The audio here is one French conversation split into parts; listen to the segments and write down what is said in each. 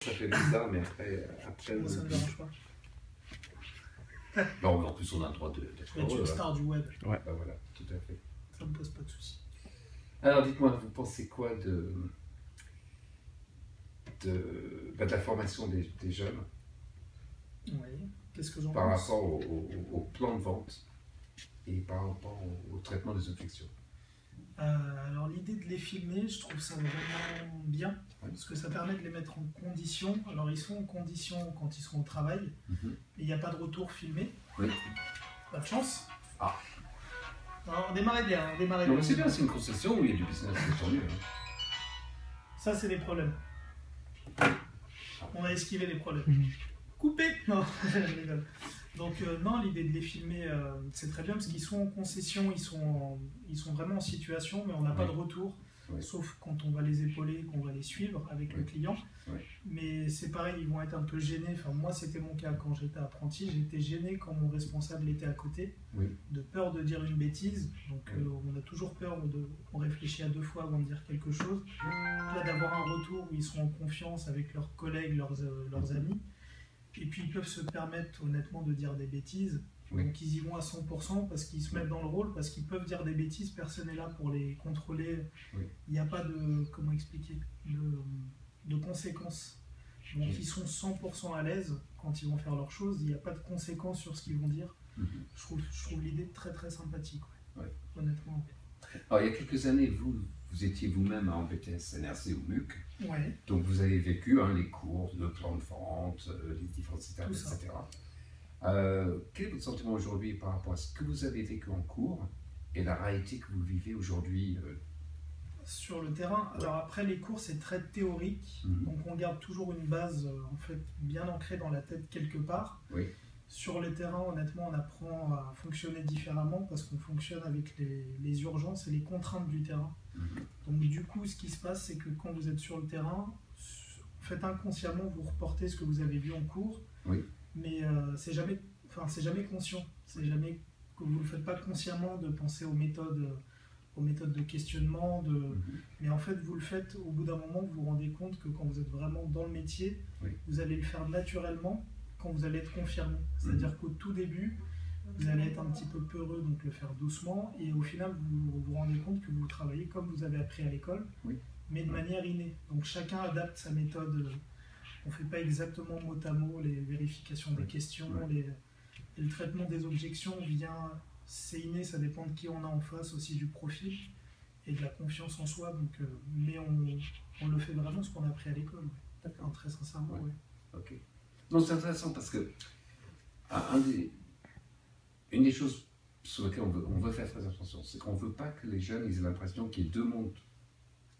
Ça fait bizarre, mais après Moi, ça ne me dérange pas. bon, en plus, on a le droit d'être Je vais être une star du web. Ouais, bah voilà, tout à fait. Ça me pose pas de soucis. Alors, dites-moi, vous pensez quoi de la formation des jeunes Oui. Qu'est-ce que j'en pense par rapport au plan de vente et par rapport au traitement des objections? Alors l'idée de les filmer, je trouve ça vraiment bien, parce que ça permet de les mettre en condition. Alors ils sont en condition quand ils sont au travail, mais il n'y a pas de retour filmé. Oui. Pas de chance. Ah. Non, on démarrait bien, on démarrait Non, bien. mais c'est bien, c'est une concession où il y a du business, c'est tant mieux. Ça c'est des problèmes. On a esquivé les problèmes. Coupé. Non, je rigole. Donc non, l'idée de les filmer, c'est très bien parce qu'ils sont en concession, ils sont vraiment en situation, mais on n'a pas de retour, sauf quand on va les épauler, qu'on va les suivre avec le client. Mais c'est pareil, ils vont être un peu gênés. Enfin, moi, c'était mon cas quand j'étais apprenti, j'étais gêné quand mon responsable était à côté, de peur de dire une bêtise. Donc on a toujours peur, on réfléchit à 2 fois avant de dire quelque chose. Là, d'avoir un retour où ils sont en confiance avec leurs collègues, leurs amis. Et puis ils peuvent se permettre honnêtement de dire des bêtises, donc ils y vont à 100% parce qu'ils se mettent dans le rôle, parce qu'ils peuvent dire des bêtises, personne n'est là pour les contrôler, il n'y a pas de, comment expliquer, de conséquences. Donc ils sont 100% à l'aise quand ils vont faire leurs choses, il n'y a pas de conséquences sur ce qu'ils vont dire. Je trouve l'idée très très sympathique, honnêtement. Alors il y a quelques années, vous étiez vous-même en BTS NRC ou MUC, Ouais. donc vous avez vécu les cours, le plan de vente, les différentes étapes, etc. Quel est votre sentiment aujourd'hui par rapport à ce que vous avez vécu en cours et la réalité que vous vivez aujourd'hui sur le terrain? Alors après les cours c'est très théorique, donc on garde toujours une base en fait bien ancrée dans la tête quelque part. Sur le terrain, honnêtement, on apprend à fonctionner différemment parce qu'on fonctionne avec les urgences et les contraintes du terrain. Donc du coup, ce qui se passe, c'est que quand vous êtes sur le terrain, en fait, inconsciemment, vous reportez ce que vous avez vu en cours, mais c'est jamais conscient. C'est jamais que vous ne le faites pas consciemment de penser aux méthodes de questionnement. Mais en fait, vous le faites au bout d'un moment, vous vous rendez compte que quand vous êtes vraiment dans le métier, vous allez le faire naturellement quand vous allez être confirmé. C'est-à-dire qu'au tout début, vous allez être un petit peu peureux, donc le faire doucement, et au final, vous vous rendez compte que vous travaillez comme vous avez appris à l'école, mais de manière innée. Donc chacun adapte sa méthode. On ne fait pas exactement mot à mot les vérifications des questions, et le traitement des objections vient, c'est inné, ça dépend de qui on a en face, aussi du profil et de la confiance en soi. Donc, mais on le fait vraiment ce qu'on a appris à l'école. D'accord. Très sincèrement, Ok. Non, c'est intéressant parce que une des choses sur lesquelles on veut faire très attention, c'est qu'on ne veut pas que les jeunes aient l'impression qu'il y ait 2 mondes.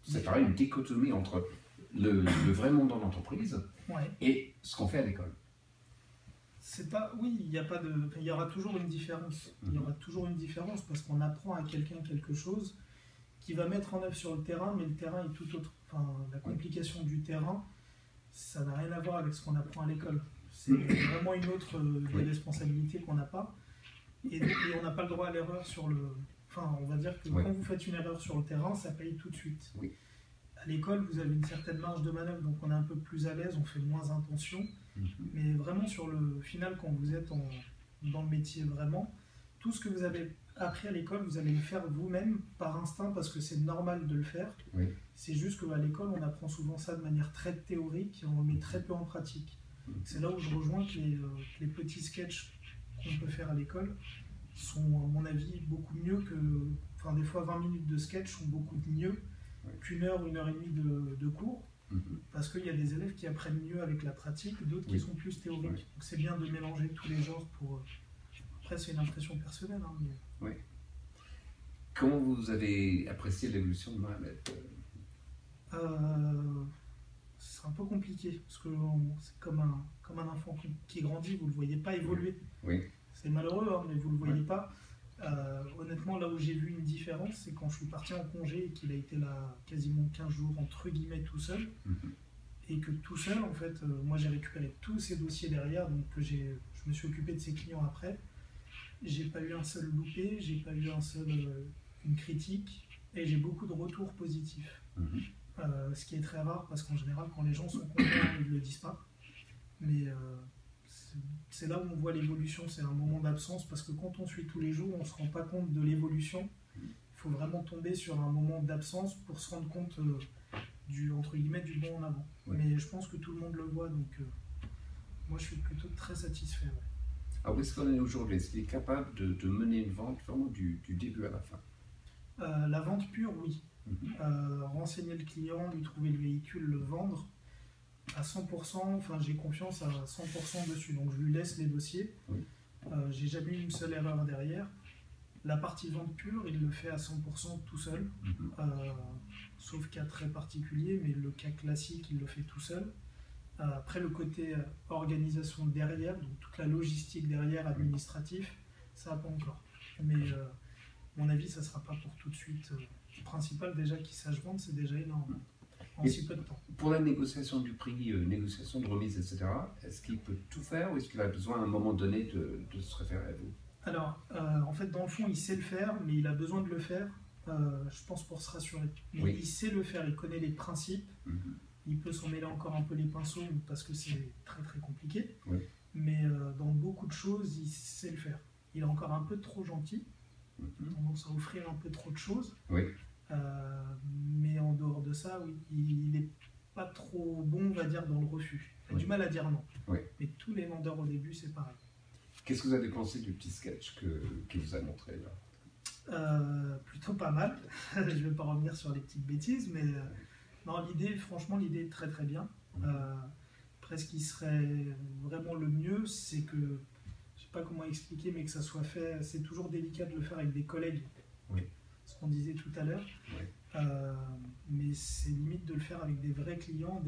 C'est pareil, une dichotomie entre le vrai monde dans l'entreprise et ce qu'on fait à l'école. C'est pas, oui, il y aura toujours une différence. Il y aura toujours une différence parce qu'on apprend à quelqu'un quelque chose qui va mettre en œuvre sur le terrain, mais le terrain est tout autre. Enfin, la complication du terrain, ça n'a rien à voir avec ce qu'on apprend à l'école. C'est vraiment une autre des responsabilités qu'on n'a pas. Et on n'a pas le droit à l'erreur sur le... Enfin, on va dire que quand vous faites une erreur sur le terrain, ça paye tout de suite. À l'école, vous avez une certaine marge de manœuvre, donc on est un peu plus à l'aise, on fait moins attention. Mais vraiment sur le final, quand vous êtes dans le métier vraiment, tout ce que vous avez appris à l'école, vous allez le faire vous-même par instinct parce que c'est normal de le faire. C'est juste qu'à l'école, on apprend souvent ça de manière très théorique et on le met très peu en pratique. C'est là où je rejoins que les petits sketchs qu'on peut faire à l'école sont, à mon avis, beaucoup mieux que... Enfin, des fois, 20 minutes de sketch sont beaucoup mieux qu'une heure et demie de cours. Parce qu'il y a des élèves qui apprennent mieux avec la pratique, d'autres qui sont plus théoriques. Donc c'est bien de mélanger tous les genres pour... Après, c'est une impression personnelle. Mais... Comment vous avez apprécié l'évolution de Mohamed? C'est un peu compliqué, parce que c'est comme un enfant qui grandit, vous ne le voyez pas évoluer. C'est malheureux, mais vous ne le voyez pas. Honnêtement, là où j'ai vu une différence, c'est quand je suis parti en congé et qu'il a été là quasiment 15 jours, entre guillemets, tout seul. Et que tout seul, en fait, moi j'ai récupéré tous ces dossiers derrière, donc je me suis occupé de ses clients après. J'ai pas eu un seul loupé, j'ai pas eu une critique, et j'ai beaucoup de retours positifs. ce qui est très rare parce qu'en général, quand les gens sont contents, ils ne le disent pas. Mais c'est là où on voit l'évolution, c'est un moment d'absence parce que quand on suit tous les jours, on ne se rend pas compte de l'évolution. Il faut vraiment tomber sur un moment d'absence pour se rendre compte entre guillemets, du bon en avant. Ouais. Mais je pense que tout le monde le voit, donc moi je suis plutôt très satisfait. Ouais. Alors où est-ce qu'on est aujourd'hui? Est-ce qu'il est capable de mener une vente vraiment du début à la fin? La vente pure, oui. Renseigner le client, lui trouver le véhicule, le vendre, à 100%, enfin j'ai confiance à 100% dessus, donc je lui laisse les dossiers. Oui. J'ai jamais eu une seule erreur derrière. La partie vente pure, il le fait à 100% tout seul, sauf cas très particulier, mais le cas classique, il le fait tout seul. Après, le côté organisation derrière, donc toute la logistique derrière, administratif, ça n'a pas encore. Mais à mon avis, ça ne sera pas pour tout de suite. Le principal, déjà, qu'il sache vendre, c'est déjà énorme, en si peu de temps. Pour la négociation du prix, négociation de remise, etc., est-ce qu'il peut tout faire ou est-ce qu'il a besoin à un moment donné de se référer à vous? Alors, en fait, dans le fond, il sait le faire, mais il a besoin de le faire, je pense, pour se rassurer. Mais oui. Il sait le faire, il connaît les principes, il peut s'en mêler encore un peu les pinceaux parce que c'est très très compliqué, oui. Mais dans beaucoup de choses, il sait le faire. Il est encore un peu trop gentil, tendance à offrir un peu trop de choses, oui. Mais en dehors de ça, oui, il n'est pas trop bon, on va dire, dans le refus. Il a du mal à dire non. Oui. Mais tous les vendeurs au début, c'est pareil. Qu'est-ce que vous avez pensé du petit sketch qu'il vous a montré là? Plutôt pas mal. Je ne vais pas revenir sur les petites bêtises, mais non, franchement, l'idée est très très bien. Après, ce qui serait vraiment le mieux, c'est que, je ne sais pas comment expliquer, mais que ça soit fait, c'est toujours délicat de le faire avec des collègues, oui. Ce qu'on disait tout à l'heure. Oui. Mais c'est limite de le faire avec des vrais clients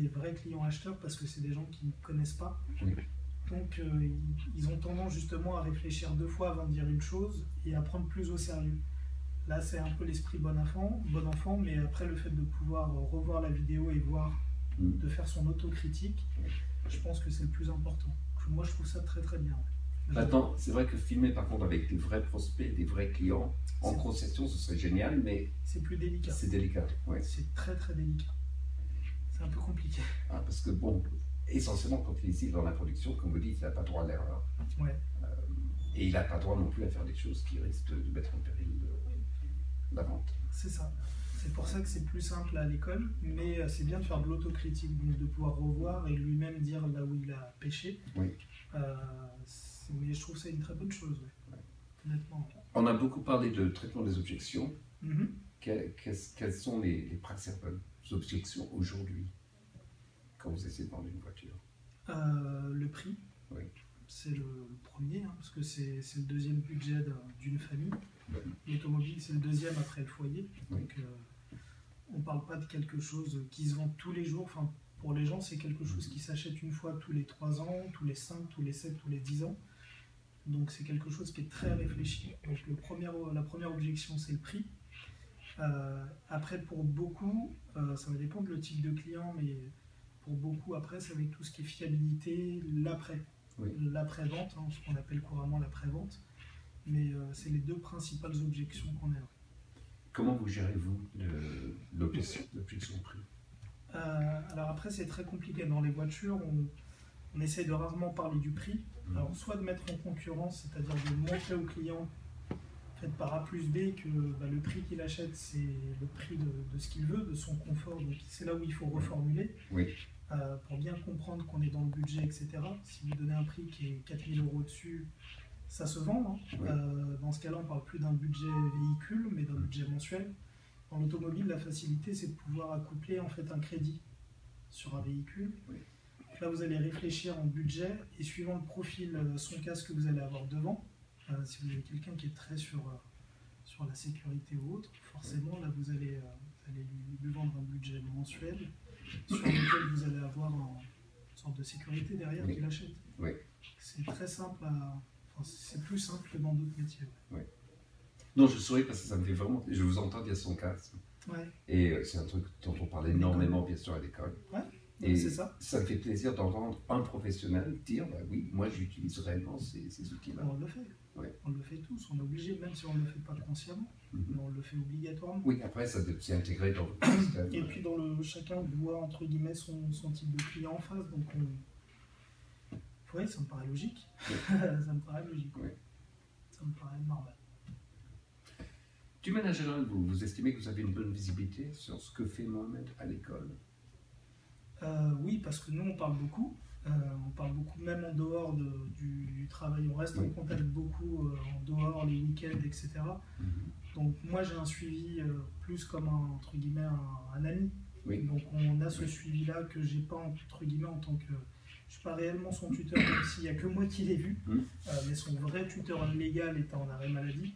acheteurs, parce que c'est des gens qui ne connaissent pas. Oui. Donc ils ont tendance justement à réfléchir 2 fois avant de dire une chose et à prendre plus au sérieux. Là c'est un peu l'esprit bon enfant, mais après le fait de pouvoir revoir la vidéo et voir, de faire son autocritique, je pense que c'est le plus important. Moi je trouve ça très très bien. Maintenant, c'est vrai que filmer par contre avec des vrais prospects, des vrais clients, en concession ce serait génial, mais... C'est plus délicat. C'est délicat, oui. C'est très très délicat. C'est un peu compliqué. Ah, parce que bon... Essentiellement, quand il est ici dans la production, comme vous dites, il n'a pas droit à l'erreur. Ouais. Et il n'a pas droit non plus à faire des choses qui risquent de mettre en péril la vente. C'est ça. C'est pour ça que c'est plus simple à l'école, mais c'est bien de faire de l'autocritique, donc de pouvoir revoir et lui-même dire là où il a péché. Oui. Mais je trouve que c'est une très bonne chose, ouais. Honnêtement. On a beaucoup parlé de traitement des objections. Quelles sont les principales objections aujourd'hui quand vous essayez de vendre une voiture? Le prix, oui. C'est le premier, parce que c'est le deuxième budget d'une famille. Oui. L'automobile, c'est le deuxième après le foyer. Oui. Donc, on ne parle pas de quelque chose qui se vend tous les jours. Enfin, pour les gens, c'est quelque chose qui s'achète une fois tous les 3 ans, tous les 5, tous les 7, tous les 10 ans. Donc, c'est quelque chose qui est très réfléchi. Donc, la première objection, c'est le prix. Après, pour beaucoup, ça va dépendre le type de client, mais... Pour beaucoup, après, ça va être tout ce qui est fiabilité, l'après. Oui. L'après-vente, ce qu'on appelle couramment l'après-vente. Mais c'est les 2 principales objections qu'on a. Comment vous gérez-vous l'objection prix? Alors après, c'est très compliqué. Dans les voitures, on essaie de rarement parler du prix. Alors, soit de mettre en concurrence, c'est-à-dire de montrer au client, fait par A plus B, que le prix qu'il achète, c'est le prix de ce qu'il veut, de son confort. Donc c'est là où il faut reformuler. Oui. Pour bien comprendre qu'on est dans le budget, etc. Si vous donnez un prix qui est 4 000 € dessus, ça se vend. Oui. Dans ce cas-là, on ne parle plus d'un budget véhicule, mais d'un budget mensuel. Dans l'automobile, la facilité, c'est de pouvoir accoupler en fait un crédit sur un véhicule. Oui. Là, vous allez réfléchir en budget et suivant le profil, son casque que vous allez avoir devant, si vous avez quelqu'un qui est très sur la sécurité ou autre, forcément, là, vous allez lui vendre un budget mensuel sur lequel vous allez avoir une sorte de sécurité derrière qu'il achète. Oui. C'est très simple, c'est plus simple que dans d'autres métiers. Ouais. Oui. Non, je souris parce que ça me fait vraiment... Je vous entends dire son casque. Ouais. Et c'est un truc dont on parle énormément, bien sûr, à l'école. Ouais. Et ça me fait plaisir d'entendre un professionnel dire bah oui, moi j'utilise réellement ces outils-là. On le fait. Ouais. On le fait tous, on est obligé, même si on ne le fait pas consciemment, mais on le fait obligatoirement. Oui, après ça s'est intégré dans le système. Et puis chacun voit entre guillemets son type de client en face, donc oui, ça me paraît logique. Ça me paraît logique. Oui. Ça me paraît normal. Du manière générale, vous estimez que vous avez une bonne visibilité sur ce que fait Mohamed à l'école? Oui, parce que nous, on parle beaucoup. On parle beaucoup même en dehors du travail. On reste en contact beaucoup en dehors, les week-ends, etc. Donc moi, j'ai un suivi plus comme entre guillemets un ami. Donc on a ce suivi-là que j'ai pas entre guillemets en tant que... Je ne suis pas réellement son tuteur, même s'il n'y a que moi qui l'ai vu. Mais son vrai tuteur légal était en arrêt maladie.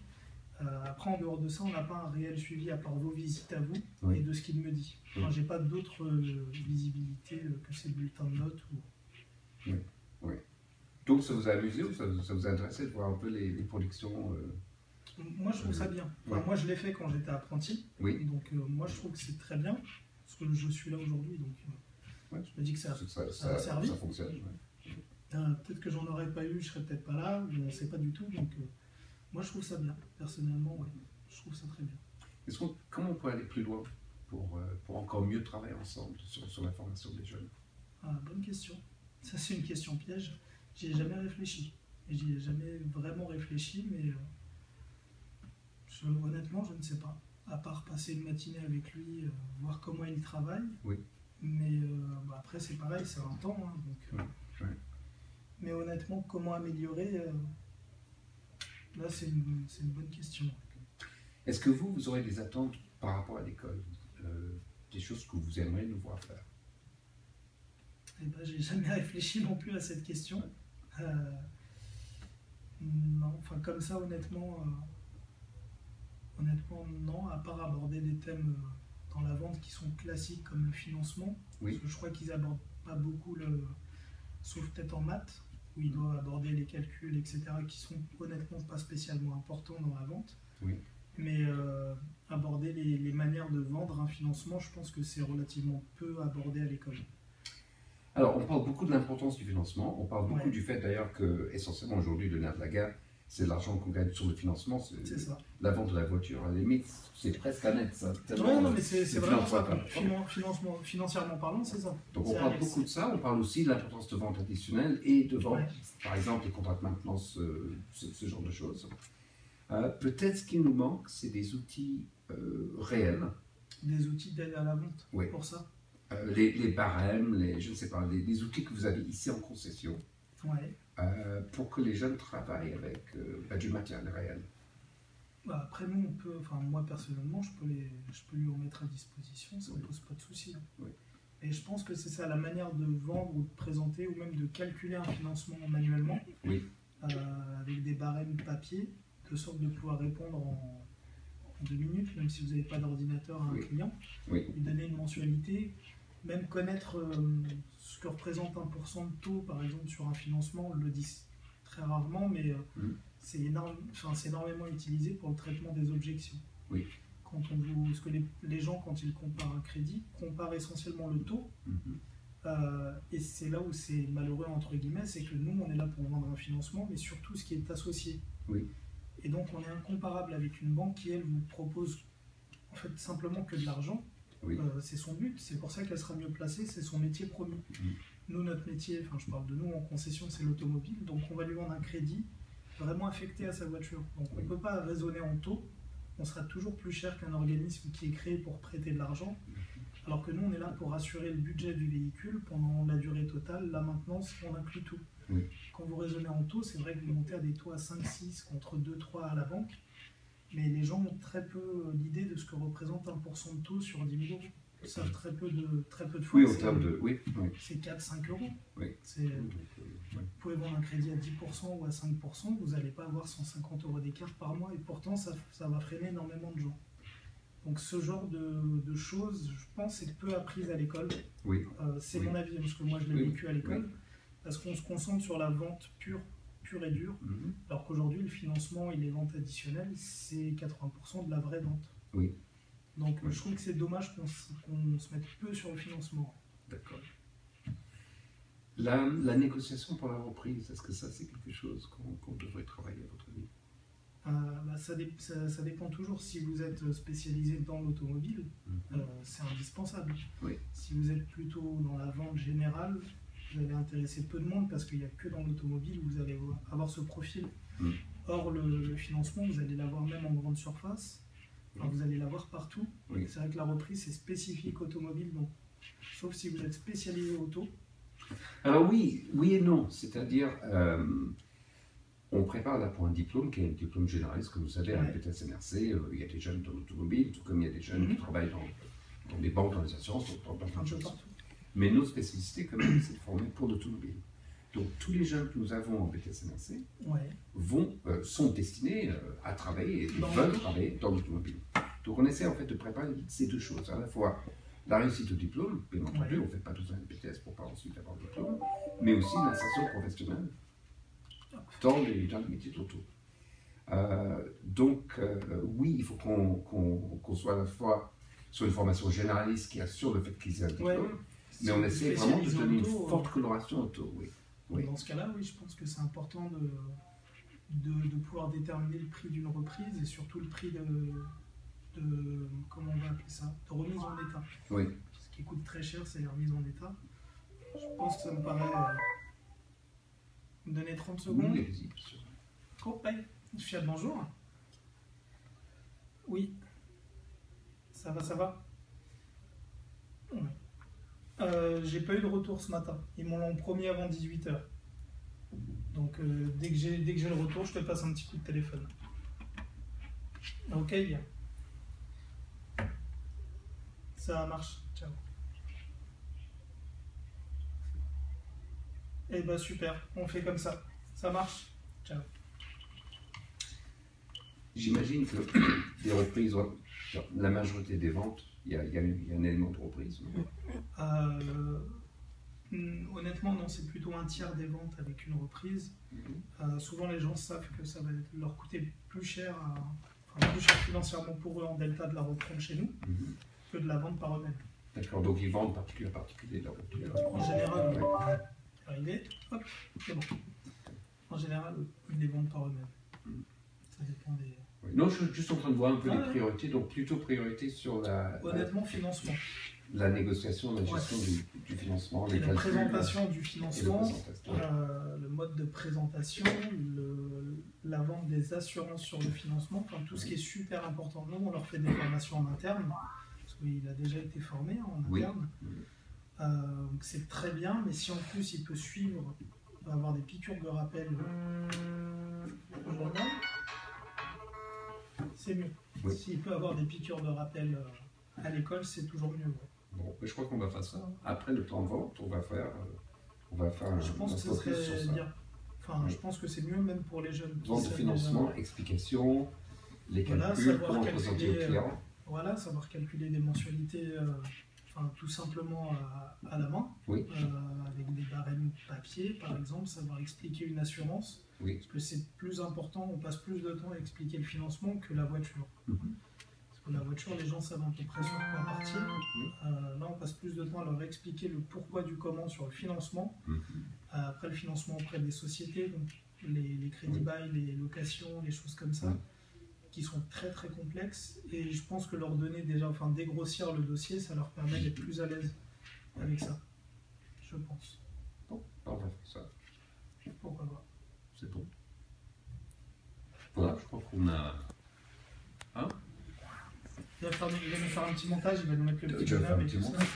Après, en dehors de ça, on n'a pas un réel suivi à part vos visites à vous et de ce qu'il me dit. Enfin, j'ai pas d'autre visibilité que ces bulletins de notes. Oui. Donc, ça vous a amusé ou ça vous a intéressé de voir un peu les productions Moi, je trouve ça bien. Enfin, moi, je l'ai fait quand j'étais apprenti. Donc, moi, je trouve que c'est très bien. Parce que je suis là aujourd'hui. Donc, je me dis que ça a servi. Ça fonctionne. Peut-être que j'en aurais pas eu, je serais peut-être pas là. On ne sait pas du tout. Donc, moi, je trouve ça bien. Personnellement, je trouve ça très bien. Comment on peut aller plus loin pour encore mieux travailler ensemble sur la formation des jeunes? Bonne question. Ça, c'est une question piège. J'y ai jamais réfléchi. Et j'y ai jamais vraiment réfléchi, mais honnêtement, je ne sais pas. À part passer une matinée avec lui, voir comment il travaille. Mais après, c'est pareil, c'est un temps. Mais honnêtement, comment améliorer là, c'est une bonne question. Est-ce que vous aurez des attentes par rapport à l'école, des choses que vous aimeriez nous voir faire? Eh ben, j'ai jamais réfléchi non plus à cette question. Non, enfin comme ça, honnêtement, non, à part aborder des thèmes dans la vente qui sont classiques comme le financement. Parce que je crois qu'ils abordent pas beaucoup sauf peut-être en maths, où il doit aborder les calculs, etc., qui sont honnêtement pas spécialement importants dans la vente. Mais aborder les manières de vendre un financement, je pense que c'est relativement peu abordé à l'école. Alors, on parle beaucoup de l'importance du financement. On parle beaucoup du fait d'ailleurs que, essentiellement aujourd'hui, le nerf de la guerre, c'est l'argent qu'on gagne sur le financement. C'est ça. La vente de la voiture, à la limite, c'est presque un net, ça. Non, mais c'est vraiment ça. Financièrement parlant, c'est ça. Donc, on parle beaucoup de ça. On parle aussi de l'importance de vente additionnelle et de vente, par exemple, les contrats de maintenance, ce genre de choses. Peut-être ce qui nous manque, c'est des outils réels. Des outils d'aide à la vente, pour ça. Les barèmes, je ne sais pas, les outils que vous avez ici en concession, pour que les jeunes travaillent avec du matériel réel. Après, nous, on peut, moi personnellement, je peux lui en mettre à disposition, ça ne pose pas de souci. Et je pense que c'est ça, la manière de vendre ou de présenter, ou même de calculer un financement manuellement, avec des barèmes papier, de sorte de pouvoir répondre en 2 minutes, même si vous n'avez pas d'ordinateur à un client, lui donner une mensualité. Même connaître ce que représente 1% de taux, par exemple, sur un financement, on le dit très rarement, mais c'est énormément utilisé pour le traitement des objections. Parce que les gens, quand ils comparent un crédit, comparent essentiellement le taux, et c'est là où c'est malheureux, entre guillemets, c'est que nous, on est là pour vendre un financement, mais surtout ce qui est associé. Et donc, on est incomparable avec une banque qui, elle, vous propose en fait simplement que de l'argent. C'est son but, c'est pour ça qu'elle sera mieux placée, c'est son métier premier. Nous, notre métier, je parle de nous en concession, c'est l'automobile, donc on va lui vendre un crédit vraiment affecté à sa voiture. Donc on ne peut pas raisonner en taux, on sera toujours plus cher qu'un organisme qui est créé pour prêter de l'argent, alors que nous, on est là pour assurer le budget du véhicule pendant la durée totale, la maintenance, on inclut tout. Quand vous raisonnez en taux, c'est vrai que vous montez à des taux à 5-6 contre 2-3 à la banque, mais les gens ont très peu l'idée de ce que représente 1% de taux sur 10 000 euros. Ils savent très peu de fois. Au terme de... C'est 4-5 euros. Vous pouvez vendre un crédit à 10% ou à 5%, vous n'allez pas avoir 150 euros d'écart par mois, et pourtant ça va freiner énormément de gens. Donc ce genre de choses, je pense, c'est peu appris à l'école. C'est mon avis, parce que moi je l'ai vécu à l'école, parce qu'on se concentre sur la vente pure et dure, alors qu'aujourd'hui le financement et les ventes additionnelles, c'est 80% de la vraie vente. Donc je trouve que c'est dommage qu'on se mette peu sur le financement. D'accord. La négociation pour la reprise, est-ce que ça c'est quelque chose qu'on devrait travailler à votre avis? Ça dépend toujours. Si vous êtes spécialisé dans l'automobile, c'est indispensable. Oui. Si vous êtes plutôt dans la vente générale, vous allez intéresser peu de monde parce qu'il n'y a que dans l'automobile où vous allez avoir ce profil. Or, le financement, vous allez l'avoir même en grande surface. Enfin, vous allez l'avoir partout. Oui. C'est vrai que la reprise, c'est spécifique automobile, donc, sauf si vous êtes spécialisé auto. Alors oui et non. C'est-à-dire, on prépare là pour un diplôme qui est un diplôme généraliste, comme vous savez, à la BTS-NRC. Il y a des jeunes dans l'automobile, tout comme il y a des jeunes qui travaillent dans des banques, dans les assurances, dans plein de choses. Mais nos spécificités, quand même, c'est de former pour l'automobile. Donc tous les jeunes que nous avons en BTS-NRC sont destinés à travailler et veulent travailler dans l'automobile. Donc on essaie en fait de préparer ces deux choses, à la fois la réussite au diplôme, bien entendu, on ne fait pas besoin de BTS pour pas ensuite avoir le diplôme, mais aussi l'insertion professionnelle dans les métiers d'auto. Donc oui, il faut qu'on soit à la fois sur une formation généraliste qui assure le fait qu'ils aient un diplôme, mais on essaie vraiment de donner une forte coloration auto. Oui. Dans ce cas-là, oui, je pense que c'est important de pouvoir déterminer le prix d'une reprise et surtout le prix de comment on va appeler ça, de remise en état. Oui. Ce qui coûte très cher, c'est la remise en état. Je pense que ça me paraît... me donner 30 secondes. Oui, allez-y, bien sûr. Oh, hey, Fiat, bonjour. Oui. Ça va ouais. J'ai pas eu de retour ce matin. Ils m'ont l'ont promis avant 18h. Donc dès que j'ai le retour, je te passe un petit coup de téléphone. Ok, bien. Ça marche. Ciao. Eh ben super, on fait comme ça. Ça marche. Ciao. J'imagine que les reprises, la majorité des ventes, il y a un élément de reprise. Honnêtement, non, c'est plutôt un tiers des ventes avec une reprise. Souvent, les gens savent que ça va leur coûter plus cher, financièrement pour eux en delta de la reprendre chez nous que de la vente par eux-mêmes. D'accord, donc ils vendent particulier à particulier. En général, oui. Arrivé, hop, c'est bon. En général, ils les vendent par eux-mêmes. Ça dépend des... Oui. Non, je suis juste en train de voir un peu les priorités, donc plutôt priorité sur honnêtement, financement. La négociation, la gestion du financement, les calculs. La présentation du financement, le mode de présentation, la vente des assurances sur le financement, enfin tout ce qui est super important. Nous, on leur fait des formations en interne, parce qu'il a déjà été formé en interne. Donc c'est très bien, mais si en plus il peut suivre, il va avoir des piqûres de rappel au journal, c'est mieux. S'il peut avoir des piqûres de rappel à l'école, c'est toujours mieux. Bon, je crois qu'on va faire ça. Après le plan de vente, on va faire je pense que ce serait bien. Enfin, je pense que c'est mieux même pour les jeunes. Vente de financement, explication, les calculs, comment présenter aux clients. Voilà, savoir calculer des mensualités, tout simplement à la main, avec des barèmes papier, par exemple, savoir expliquer une assurance. Parce que c'est plus important, on passe plus de temps à expliquer le financement que la voiture. Parce que la voiture, les gens savent à peu près sur quoi partir. Là, on passe plus de temps à leur expliquer le pourquoi du comment sur le financement. Après, le financement auprès des sociétés, donc les crédits bail, les locations, les choses comme ça, qui sont très très complexes. Et je pense que leur donner déjà, dégrossir le dossier, ça leur permet d'être plus à l'aise avec ça. Je pense. Bon, on va faire ça. Pourquoi pas. C'est bon. Voilà, je crois qu'on a... Il va nous faire un petit montage, il va nous mettre le petit bonhomme et tout ça.